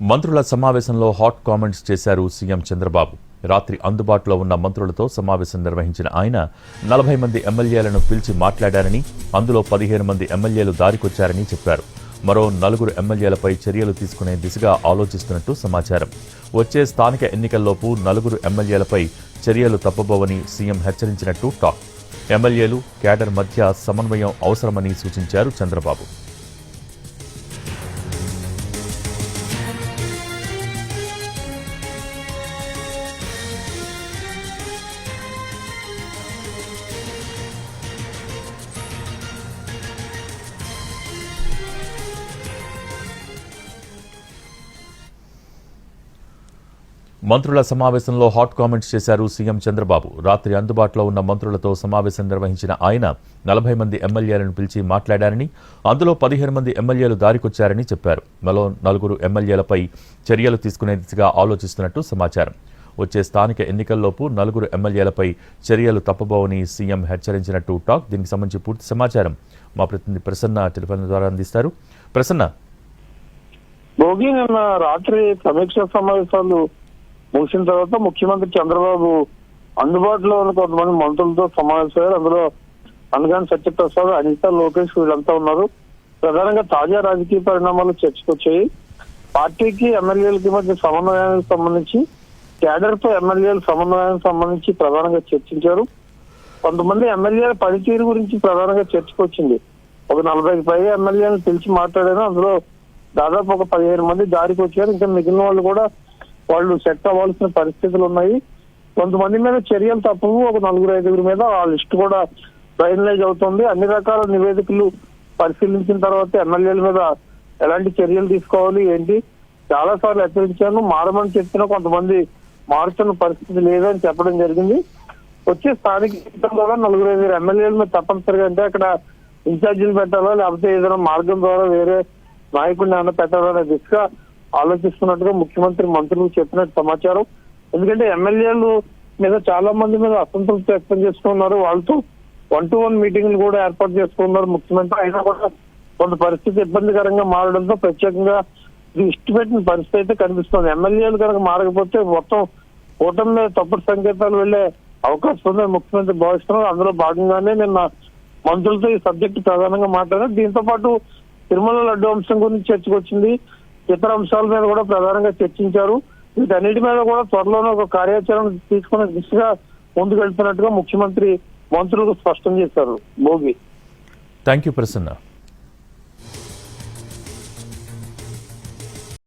మంత్రుల సమావేశంలో hot comments చేశారు సీఎం చంద్రబాబు. రాత్రి అందుబాటులో ఉన్న మంత్రులతో సమావేశం నిర్వహించిన ఆయన 40 మంది ఎమ్మెల్యేలను పిలిచి మాట్లాడారని, అందులో 15 మంది ఎమ్మెల్యేలు దారికొచ్చారని చెప్పారు. మరో 4 ఎమ్మెల్యేలపై చర్యలు తీసుకునే దిశగా ఆలోచిస్తున్నట్టు సమాచారం. వచ్చే స్థానిక ఎన్నికల్లోపు 4 ఎమ్మెల్యేలపై చర్యలు తప్పబోవని సీఎం హెచ్చరించినట్టు టాక్. ఎమ్మెల్యేలు, క్యాడర్ మధ్య సమన్వయం అవసరమని సూచించారు చంద్రబాబు. మంత్రుల సమావేశంలో హాట్ కామెంట్స్ చేశారు సీఎం చంద్రబాబు. రాత్రి అందుబాటులో ఉన్న మంత్రులతో సమావేశం నిర్వహించిన ఆయన 40 మంది ఎమ్మెల్యేలను పిలిచి మాట్లాడారని, అందులో 15 మంది ఎమ్మెల్యేలు దారికొచ్చారని చెప్పారు. మరో 4 ఎమ్మెల్యేలపై చర్యలు తీసుకునే దిశగా ఆలోచిస్తున్నట్టు సమాచారం. వచ్చే స్థానిక ఎన్నికల్లోపు 4 ఎమ్మెల్యేలపై చర్యలు తప్పబోవని సీఎం హెచ్చరించినట్టు టాక్. దీనికి సంబంధించి పూర్తి సమాచారం మా ప్రతినిధి ప్రసన్న టెలిఫోన్ ద్వారా అందిస్తారు. ప్రసన్న, భోగి నిన్న రాత్రి సమీక్ష సమావేశాలు ముగిసిన తర్వాత ముఖ్యమంత్రి చంద్రబాబు అందుబాటులో ఉన్న కొంతమంది మంత్రులతో సమావేశమయ్యారు. అందులో అనగాని సత్యప్రసాద్, అనిత, లోకేష్ వీళ్ళంతా ఉన్నారు. ప్రధానంగా తాజా రాజకీయ పరిణామాలు చర్చకొచ్చాయి. పార్టీకి ఎమ్మెల్యేలకి మధ్య సమన్వయానికి సంబంధించి, క్యాడర్ తో ఎమ్మెల్యేల సమన్వయానికి సంబంధించి ప్రధానంగా చర్చించారు. కొంతమంది ఎమ్మెల్యేల పనితీరు గురించి ప్రధానంగా చర్చకొచ్చింది. ఒక 40కి పైగా ఎమ్మెల్యేలను పిలిచి మాట్లాడారు. అందులో దాదాపు ఒక 15 మంది దారికి వచ్చారు. ఇంకా మిగిలిన వాళ్ళు కూడా వాళ్ళు సెట్ అవ్వాల్సిన పరిస్థితులు ఉన్నాయి. కొంతమంది మీద చర్యలు తప్పవు. ఒక 4-5 మీద ఆ లిస్ట్ కూడా ఫైనలైజ్ అవుతుంది. అన్ని రకాల నివేదికలు పరిశీలించిన తర్వాత ఎమ్మెల్యేల మీద ఎలాంటి చర్యలు తీసుకోవాలి ఏంటి చాలా సార్లు హెచ్చరించాను. మారమని చెప్పినా కొంతమంది మారుతున్న పరిస్థితి లేదని చెప్పడం జరిగింది. వచ్చే స్థానిక ఎన్నికల్లో 4-5 ఎమ్మెల్యేల మీద తప్పనిసరిగా అంటే అక్కడ ఇన్ఛార్జీలు పెట్టాలా, లేకపోతే ఏదైనా మార్గం ద్వారా వేరే నాయకుడిని ఏమైనా పెట్టాలనే దిశగా ఆలోచిస్తున్నట్టుగా ముఖ్యమంత్రి మంత్రులకు చెప్పినట్టు సమాచారం. ఎందుకంటే ఎమ్మెల్యేలు మీద చాలా మంది మీద అసంతృప్తి వ్యక్తం చేస్తున్నారు. వాళ్ళతో 1-to-1 మీటింగ్లు కూడా ఏర్పాటు చేసుకున్నారు ముఖ్యమంత్రి. అయినా కూడా కొంత పరిస్థితి ఇబ్బందికరంగా మారడంతో ప్రత్యేకంగా దృష్టి పెట్టిన పరిస్థితి అయితే కనిపిస్తుంది. ఎమ్మెల్యేలు కనుక మారకపోతే మొత్తం కూటమి మీద తప్పుడు సంకేతాలు వెళ్లే అవకాశం ఉందని ముఖ్యమంత్రి భావిస్తున్నారు. అందులో భాగంగానే నిన్న మంత్రులతో ఈ సబ్జెక్టు ప్రధానంగా మాట్లాడారు. దీంతో పాటు తిరుమల లడ్డు అంశం గురించి చర్చకొచ్చింది. ఇతర అంశాల మీద కూడా ప్రధానంగా చర్చించారు. వీటన్నిటి మీద కూడా త్వరలోనే ఒక కార్యాచరణ తీసుకునే దిశగా ముందుకు వెళ్తున్నట్టుగా ముఖ్యమంత్రి మంత్రులకు స్పష్టం చేశారు. Bhogi, thank you Prasanna.